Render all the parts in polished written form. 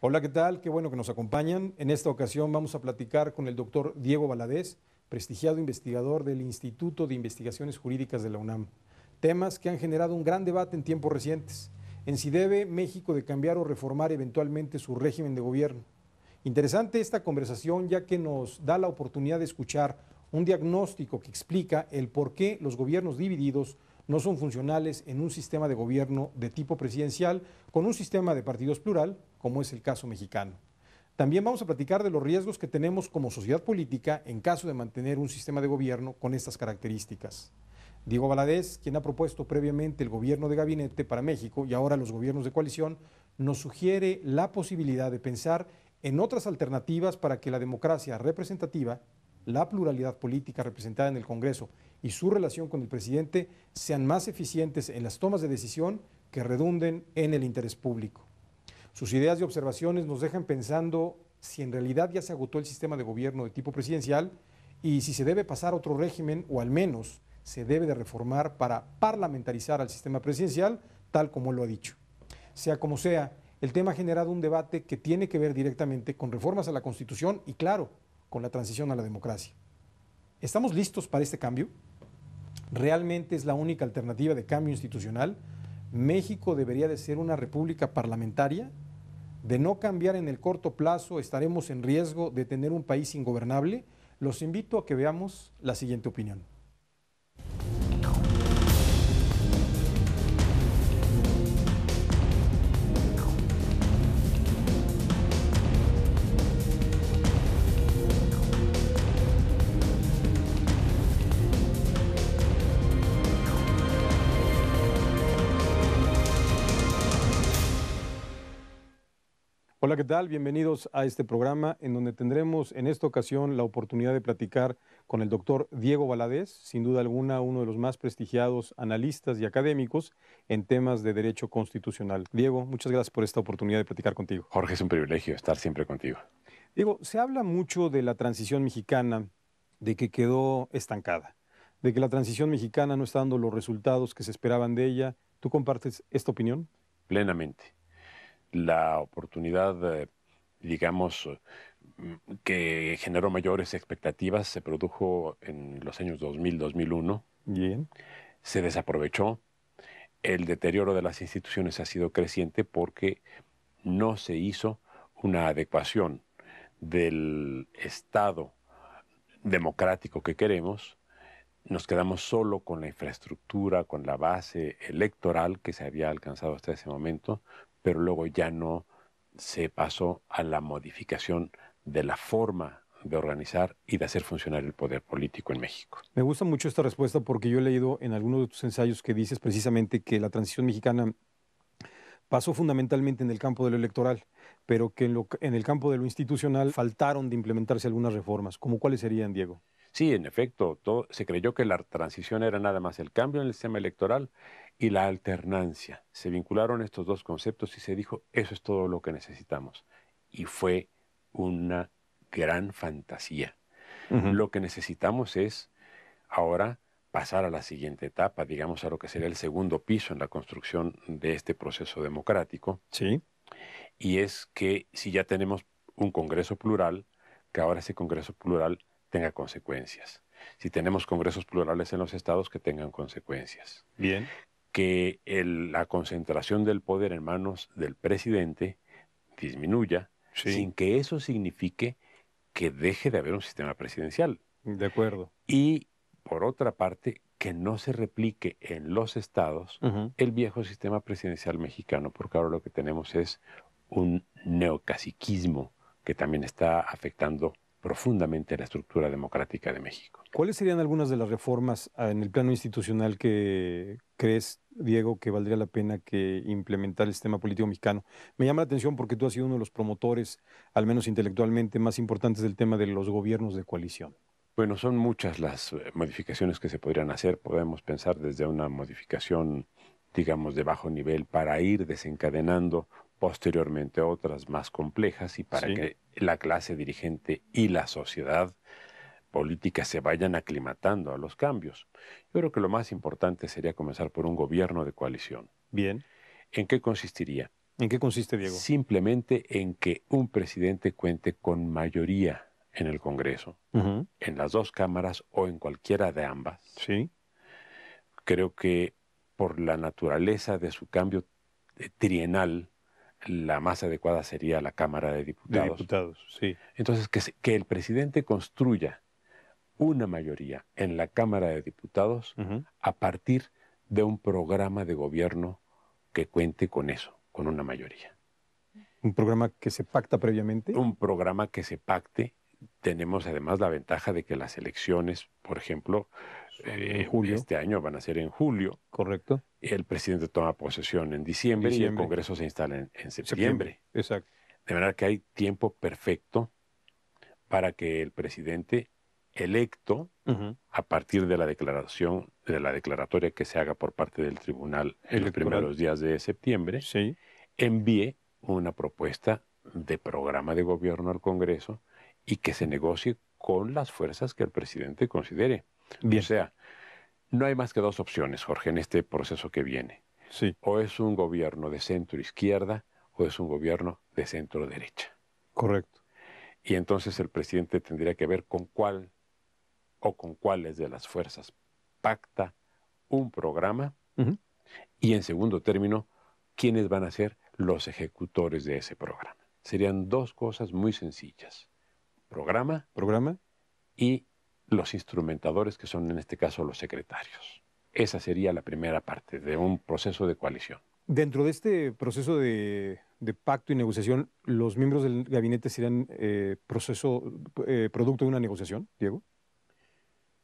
Hola, ¿qué tal? Qué bueno que nos acompañan. En esta ocasión vamos a platicar con el doctor Diego Valadez, prestigiado investigador del Instituto de Investigaciones Jurídicas de la UNAM. Temas que han generado un gran debate en tiempos recientes. En si debe México de cambiar o reformar eventualmente su régimen de gobierno. Interesante esta conversación ya que nos da la oportunidad de escuchar un diagnóstico que explica el por qué los gobiernos divididos no son funcionales en un sistema de gobierno de tipo presidencial con un sistema de partidos plural, como es el caso mexicano. También vamos a platicar de los riesgos que tenemos como sociedad política en caso de mantener un sistema de gobierno con estas características. Diego Valadez, quien ha propuesto previamente el gobierno de gabinete para México y ahora los gobiernos de coalición, nos sugiere la posibilidad de pensar en otras alternativas para que la democracia representativa, la pluralidad política representada en el Congreso y su relación con el presidente sean más eficientes en las tomas de decisión que redunden en el interés público. Sus ideas y observaciones nos dejan pensando si en realidad ya se agotó el sistema de gobierno de tipo presidencial y si se debe pasar a otro régimen o al menos se debe de reformar para parlamentarizar al sistema presidencial, tal como lo ha dicho. Sea como sea, el tema ha generado un debate que tiene que ver directamente con reformas a la Constitución y, claro, con la transición a la democracia. ¿Estamos listos para este cambio? ¿Realmente es la única alternativa de cambio institucional? ¿México debería de ser una república parlamentaria? De no cambiar en el corto plazo, ¿estaremos en riesgo de tener un país ingobernable? Los invito a que veamos la siguiente opinión. Hola, ¿qué tal? Bienvenidos a este programa en donde tendremos en esta ocasión la oportunidad de platicar con el doctor Diego Valadez, sin duda alguna uno de los más prestigiados analistas y académicos en temas de derecho constitucional. Diego, muchas gracias por esta oportunidad de platicar contigo. Jorge, es un privilegio estar siempre contigo. Diego, se habla mucho de la transición mexicana, de que quedó estancada, de que la transición mexicana no está dando los resultados que se esperaban de ella. ¿Tú compartes esta opinión? Plenamente. La oportunidad, digamos, que generó mayores expectativas se produjo en los años 2000, 2001. Bien. Se desaprovechó. El deterioro de las instituciones ha sido creciente porque no se hizo una adecuación del Estado democrático que queremos. Nos quedamos solo con la infraestructura, con la base electoral que se había alcanzado hasta ese momento, pero luego ya no se pasó a la modificación de la forma de organizar y de hacer funcionar el poder político en México. Me gusta mucho esta respuesta porque yo he leído en algunos de tus ensayos que dices precisamente que la transición mexicana pasó fundamentalmente en el campo de lo electoral, pero que en el campo de lo institucional faltaron de implementarse algunas reformas. ¿Cómo cuáles serían, Diego? Sí, en efecto, se creyó que la transición era nada más el cambio en el sistema electoral y la alternancia. Se vincularon estos dos conceptos y se dijo, eso es todo lo que necesitamos. Y fue una gran fantasía. Lo que necesitamos es ahora pasar a la siguiente etapa, digamos a lo que sería el segundo piso en la construcción de este proceso democrático. Sí. Y es que si ya tenemos un Congreso plural, que ahora ese Congreso plural tenga consecuencias. Si tenemos congresos plurales en los estados, que tengan consecuencias. Bien. Que la concentración del poder en manos del presidente disminuya, Sí. sin que eso signifique que deje de haber un sistema presidencial. De acuerdo. Y, por otra parte, que no se replique en los estados el viejo sistema presidencial mexicano, porque ahora lo que tenemos es un neocaciquismo que también está afectando profundamente la estructura democrática de México. ¿Cuáles serían algunas de las reformas en el plano institucional que crees, Diego, que valdría la pena que implementar el sistema político mexicano? Me llama la atención porque tú has sido uno de los promotores, al menos intelectualmente, más importantes del tema de los gobiernos de coalición. Bueno, son muchas las modificaciones que se podrían hacer. Podemos pensar desde una modificación, digamos, de bajo nivel para ir desencadenando posteriormente otras más complejas y para que la clase dirigente y la sociedad política se vayan aclimatando a los cambios. Yo creo que lo más importante sería comenzar por un gobierno de coalición. Bien. ¿En qué consistiría? ¿En qué consiste, Diego? Simplemente en que un presidente cuente con mayoría en el Congreso, en las dos cámaras o en cualquiera de ambas. Sí. Creo que por la naturaleza de su cambio trienal, la más adecuada sería la Cámara de Diputados. De diputados, sí. Entonces, que el presidente construya una mayoría en la Cámara de Diputados a partir de un programa de gobierno que cuente con eso, con una mayoría. ¿Un programa que se pacta previamente? Un programa que se pacte. Tenemos además la ventaja de que las elecciones, por ejemplo, en julio. Este año van a ser en julio. Correcto. El presidente toma posesión en diciembre y el Congreso se instala en septiembre. Exacto. De manera que hay tiempo perfecto para que el presidente electo, a partir de la declaración, de la declaratoria que se haga por parte del tribunal en los primeros días de septiembre, sí, envíe una propuesta de programa de gobierno al Congreso y que se negocie con las fuerzas que el presidente considere. Bien. O sea, no hay más que dos opciones, Jorge, en este proceso que viene. Sí. O es un gobierno de centro-izquierda o es un gobierno de centro-derecha. Correcto. Y entonces el presidente tendría que ver con cuál o con cuáles de las fuerzas pacta un programa y, en segundo término, quiénes van a ser los ejecutores de ese programa. Serían dos cosas muy sencillas. Programa y los instrumentadores, que son en este caso los secretarios. Esa sería la primera parte de un proceso de coalición. Dentro de este proceso de pacto y negociación, ¿los miembros del gabinete serían producto de una negociación, Diego,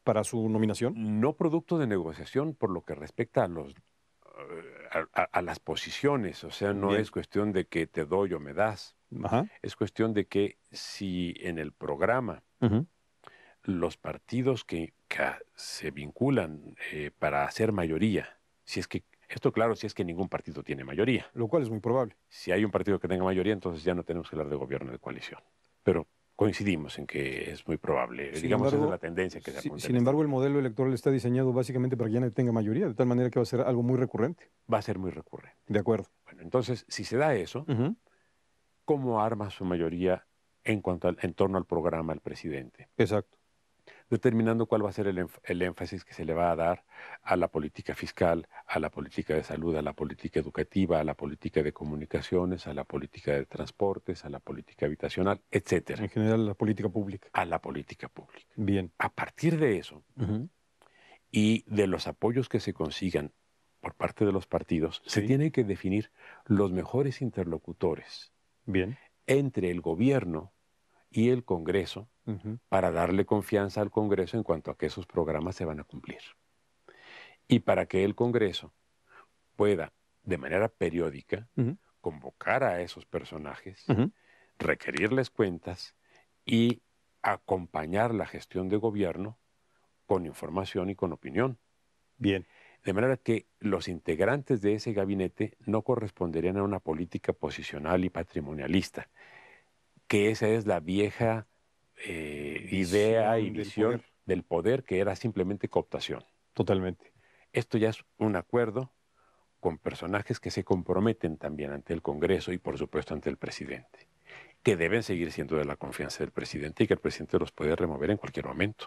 para su nominación? No producto de negociación por lo que respecta a las posiciones. O sea, no es cuestión de que te doy o me das. Es cuestión de que si en el programa los partidos que se vinculan para hacer mayoría, si es que esto, claro, si es que ningún partido tiene mayoría. Lo cual es muy probable. Si hay un partido que tenga mayoría, entonces ya no tenemos que hablar de gobierno de coalición. Pero coincidimos en que es muy probable. Digamos, esa es la tendencia que se apunta. Sin embargo, el modelo electoral está diseñado básicamente para que ya no tenga mayoría, de tal manera que va a ser algo muy recurrente. Va a ser muy recurrente. De acuerdo. Bueno, entonces, si se da eso, ¿cómo arma su mayoría en torno al programa el presidente? Exacto. Determinando cuál va a ser el énfasis que se le va a dar a la política fiscal, a la política de salud, a la política educativa, a la política de comunicaciones, a la política de transportes, a la política habitacional, etcétera. En general, la política pública. A la política pública. Bien. A partir de eso y de los apoyos que se consigan por parte de los partidos, se tienen que definir los mejores interlocutores entre el gobierno y el Congreso para darle confianza al Congreso en cuanto a que esos programas se van a cumplir. Y para que el Congreso pueda, de manera periódica, convocar a esos personajes, requerirles cuentas y acompañar la gestión de gobierno con información y con opinión. Bien. De manera que los integrantes de ese gabinete no corresponderían a una política posicional y patrimonialista, que esa es la vieja idea y visión del poder, que era simplemente cooptación. Totalmente. Esto ya es un acuerdo con personajes que se comprometen también ante el Congreso y, por supuesto, ante el presidente, que deben seguir siendo de la confianza del presidente y que el presidente los puede remover en cualquier momento.